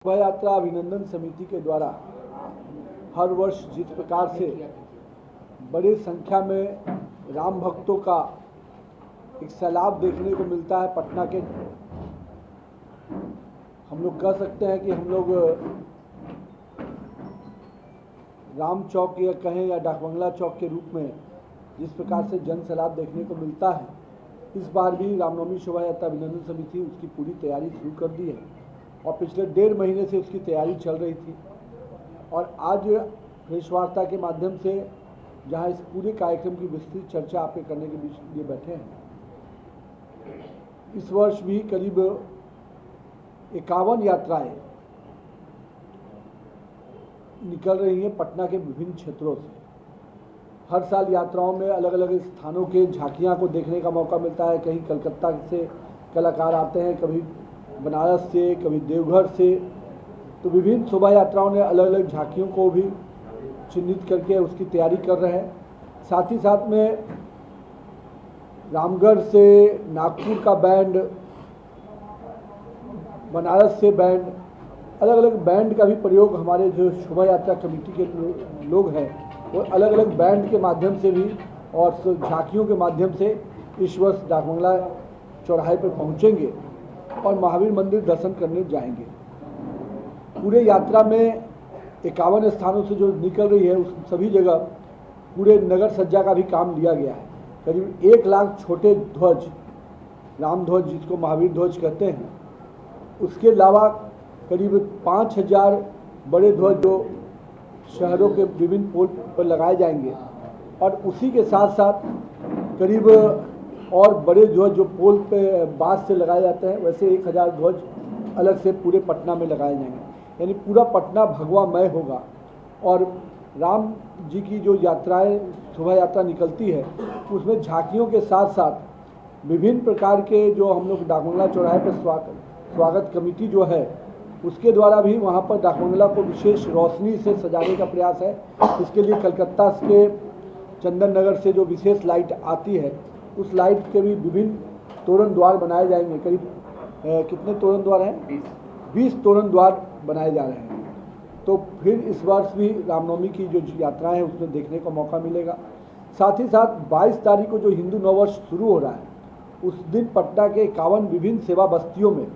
शोभा यात्रा अभिनंदन समिति के द्वारा हर वर्ष जिस प्रकार से बड़ी संख्या में राम भक्तों का एक सैलाब देखने को मिलता है पटना के, हम लोग कह सकते हैं कि हम लोग राम चौक या कहें या डाकबंगला चौक के रूप में जिस प्रकार से जन सैलाब देखने को मिलता है, इस बार भी रामनवमी शोभा यात्रा अभिनंदन समिति उसकी पूरी तैयारी शुरू कर दी है और पिछले 1.5 महीने से उसकी तैयारी चल रही थी। और आज प्रेस वार्ता के माध्यम से जहां इस पूरे कार्यक्रम की विस्तृत चर्चा आपके करने के लिए बैठे हैं, इस वर्ष भी करीब 51 यात्राएं निकल रही हैं पटना के विभिन्न क्षेत्रों से। हर साल यात्राओं में अलग अलग स्थानों के झांकियां को देखने का मौका मिलता है। कहीं कलकत्ता से कलाकार आते हैं, कभी बनारस से, कभी देवघर से। तो विभिन्न शोभा यात्राओं ने अलग अलग झांकियों को भी चिन्हित करके उसकी तैयारी कर रहे हैं। साथ ही साथ में रामगढ़ से नागपुर का बैंड, बनारस से बैंड, अलग अलग बैंड का भी प्रयोग हमारे जो शोभा यात्रा कमेटी के लोग हैं वो अलग अलग बैंड के माध्यम से भी और झांकियों के माध्यम से इस वर्ष डाकबंगला चौराहे पर पहुंचेंगे और महावीर मंदिर दर्शन करने जाएंगे। पूरे यात्रा में 51 स्थानों से जो निकल रही है उस सभी जगह पूरे नगर सज्जा का भी काम लिया गया है। करीब 1 लाख छोटे ध्वज, राम ध्वज जिसको महावीर ध्वज कहते हैं, उसके अलावा करीब 5000 बड़े ध्वज जो शहरों के विभिन्न पोल पर लगाए जाएंगे और उसी के साथ साथ करीब और बड़े ध्वज जो पोल पे बांस से लगाए जाते हैं, वैसे 1000 ध्वज अलग से पूरे पटना में लगाए जाएंगे। यानी पूरा पटना भगवामय होगा। और राम जी की जो यात्राएं शोभा यात्रा निकलती है उसमें झांकियों के साथ साथ विभिन्न प्रकार के जो हम लोग डाकबंगला चौराहे पर स्वागत कमेटी जो है उसके द्वारा भी वहाँ पर डाकबंगला को विशेष रोशनी से सजाने का प्रयास है। इसके लिए कलकत्ता के चंदन नगर से जो विशेष लाइट आती है उस लाइट के भी विभिन्न तोरण द्वार बनाए जाएंगे। करीब कितने तोरण द्वार हैं? 20 तोरण द्वार बनाए जा रहे हैं। तो फिर इस वर्ष भी रामनवमी की जो यात्रा है उसमें देखने का मौका मिलेगा। साथ ही साथ 22 तारीख को जो हिंदू नववर्ष शुरू हो रहा है उस दिन पटना के 51 विभिन्न सेवा बस्तियों में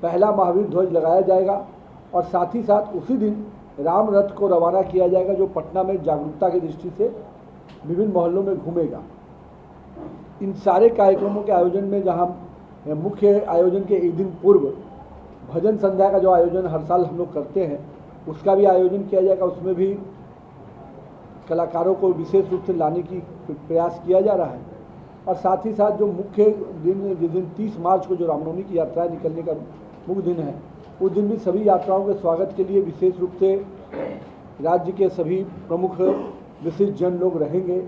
पहला महावीर ध्वज लगाया जाएगा और साथ ही साथ उसी दिन राम रथ को रवाना किया जाएगा जो पटना में जागरूकता की दृष्टि से विभिन्न मोहल्लों में घूमेगा। इन सारे कार्यक्रमों के आयोजन में जहां मुख्य आयोजन के एक दिन पूर्व भजन संध्या का जो आयोजन हर साल हम लोग करते हैं उसका भी आयोजन किया जाएगा। उसमें भी कलाकारों को विशेष रूप से लाने की प्रयास किया जा रहा है। और साथ ही साथ जो मुख्य दिन जिस दिन 30 मार्च को जो रामनवमी की यात्राएं निकलने का मुख्य दिन है उस दिन भी सभी यात्राओं के स्वागत के लिए विशेष रूप से राज्य के सभी प्रमुख विशिष्ट जन लोग रहेंगे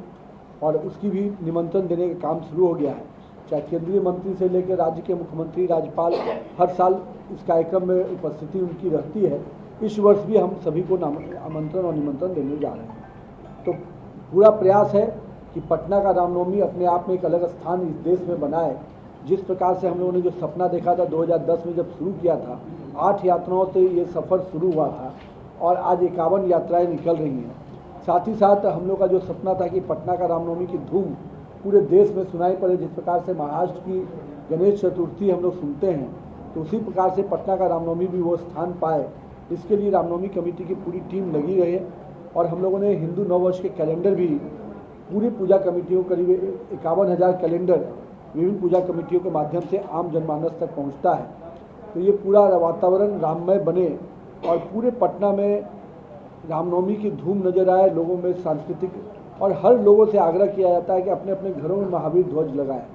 और उसकी भी निमंत्रण देने का काम शुरू हो गया है। चाहे केंद्रीय मंत्री से लेकर राज्य के मुख्यमंत्री, राज्यपाल, हर साल इस कार्यक्रम में उपस्थिति उनकी रहती है। इस वर्ष भी हम सभी को आमंत्रण और निमंत्रण देने जा रहे हैं। तो पूरा प्रयास है कि पटना का रामनवमी अपने आप में एक अलग स्थान इस देश में बनाए। जिस प्रकार से हम लोगों ने जो सपना देखा था 2010 में जब शुरू किया था, 8 यात्राओं से ये सफ़र शुरू हुआ था और आज 51 यात्राएं निकल रही हैं। साथ ही साथ हम लोग का जो सपना था कि पटना का रामनवमी की धूम पूरे देश में सुनाई पड़े। जिस प्रकार से महाराष्ट्र की गणेश चतुर्थी हम लोग सुनते हैं तो उसी प्रकार से पटना का रामनवमी भी वो स्थान पाए, इसके लिए रामनवमी कमेटी की पूरी टीम लगी रही है। और हम लोगों ने हिंदू नववर्ष के कैलेंडर भी पूरी पूजा कमेटियों, करीब 51,000 कैलेंडर विभिन्न पूजा कमेटियों के माध्यम से आम जनमानस तक पहुंचता है। तो ये पूरा वातावरण राममय बने और पूरे पटना में रामनवमी की धूम नजर आए, लोगों में सांस्कृतिक, और हर लोगों से आग्रह किया जाता है कि अपने अपने घरों में महावीर ध्वज लगाएं।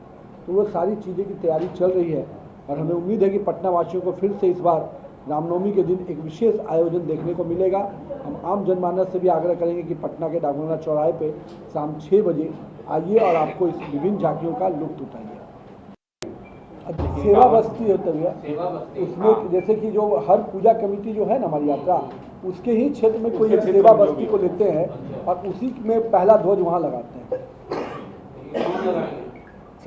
तो वो सारी चीज़ें की तैयारी चल रही है और हमें उम्मीद है कि पटना वासियों को फिर से इस बार रामनवमी के दिन एक विशेष आयोजन देखने को मिलेगा। हम आम जनमानस से भी आग्रह करेंगे कि पटना के डाकबंगला चौराहे पे शाम 6 बजे आइए और आपको इस विभिन्न झांकियों का लुत्फ उठाइए। सेवा बस्ती होता है उसमें, जैसे कि जो हर पूजा कमेटी जो है ना हमारी यात्रा, उसके ही क्षेत्र में कोई सेवा बस्ती को लेते हैं और उसी में पहला ध्वज वहाँ लगाते हैं।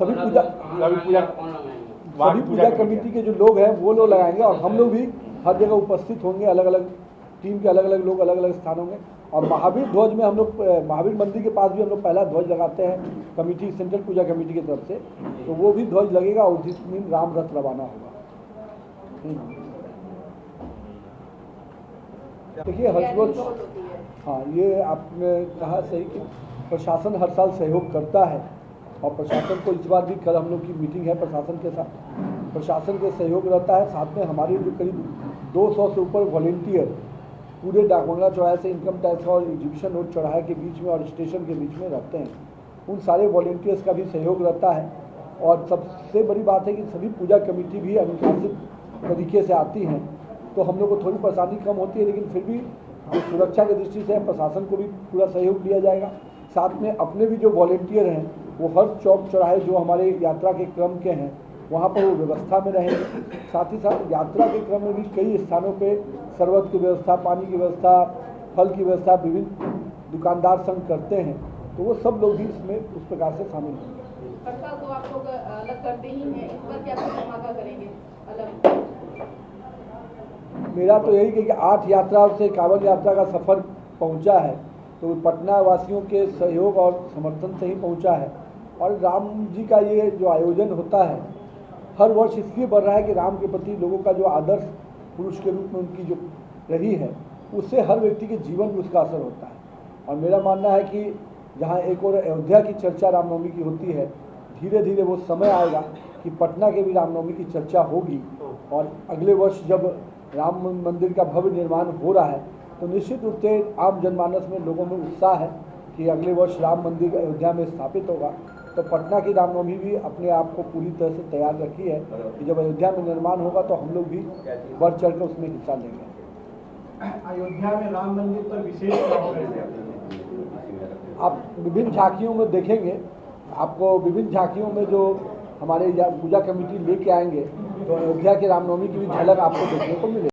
सभी पूजा कमेटी के जो लोग हैं वो लोग लगाएंगे और हम लोग भी हर जगह उपस्थित होंगे, अलग अलग टीम के अलग अलग लोग अलग अलग स्थानों में। और महावीर ध्वज में हम लोग महावीर मंदिर के पास भी हम लोग पहला ध्वज लगाते हैं कमेटी, सेंट्रल पूजा कमेटी की तरफ से, तो वो भी ध्वज लगेगा और जिस दिन राम रथ रवाना होगा। देखिए हर्षवर्ष, हाँ ये आपने कहा सही कि प्रशासन हर साल सहयोग करता है और प्रशासन को इस बार भी कल हम लोग की मीटिंग है प्रशासन के साथ, प्रशासन के सहयोग रहता है। साथ में हमारे जो करीब 200 से ऊपर वॉलेंटियर पूरे डाकबंगला चौराहे से इनकम टैक्स और एग्जीबिशन रोड चौराहे के बीच में और स्टेशन के बीच में रहते हैं, उन सारे वॉलेंटियर्स का भी सहयोग रहता है। और सबसे बड़ी बात है कि सभी पूजा कमेटी भी अनुशासित तरीके से आती हैं, तो हम लोग को थोड़ी परेशानी कम होती है, लेकिन फिर भी जो सुरक्षा की दृष्टि से प्रशासन को भी पूरा सहयोग दिया जाएगा। साथ में अपने भी जो वॉलेंटियर हैं वो हर चौक चौराहे जो हमारे यात्रा के क्रम के हैं वहाँ पर वो व्यवस्था में रहेंगे। साथ ही साथ यात्रा के क्रम में भी कई स्थानों पे शरबत की व्यवस्था, पानी की व्यवस्था, फल की व्यवस्था विभिन्न दुकानदार संघ करते हैं, तो वो सब लोग भी इसमें उस प्रकार से शामिल होंगे। हर साल तो आप लोग अलग करते ही हैं, इस बार क्या धमाका करेंगे अलग? मेरा तो यही कि 8 यात्रा से कांवड़ यात्रा का सफ़र पहुंचा है, तो पटना वासियों के सहयोग और समर्थन से ही पहुंचा है। और राम जी का ये जो आयोजन होता है हर वर्ष इसलिए बढ़ रहा है कि राम के प्रति लोगों का जो आदर्श पुरुष के रूप में उनकी जो रही है उससे हर व्यक्ति के जीवन में उसका असर होता है। और मेरा मानना है कि जहाँ एक और अयोध्या की चर्चा रामनवमी की होती है, धीरे धीरे वो समय आएगा कि पटना के भी रामनवमी की चर्चा होगी। और अगले वर्ष जब राम मंदिर का भव्य निर्माण हो रहा है तो निश्चित रूप से आम जनमानस में लोगों में उत्साह है कि अगले वर्ष राम मंदिर अयोध्या में स्थापित होगा। तो पटना की रामनवमी भी अपने आप को पूरी तरह से तैयार रखी है कि जब अयोध्या में निर्माण होगा तो हम लोग भी बढ़ चढ़ कर उसमें हिस्सा लेंगे। अयोध्या में राम मंदिर पर विशेष आप विभिन्न झांकियों में देखेंगे, आपको विभिन्न झांकियों में जो हमारे पूजा कमेटी लेके आएंगे तो अयोध्या के रामनवमी की भी झलक आपको देखने को मिलेगी।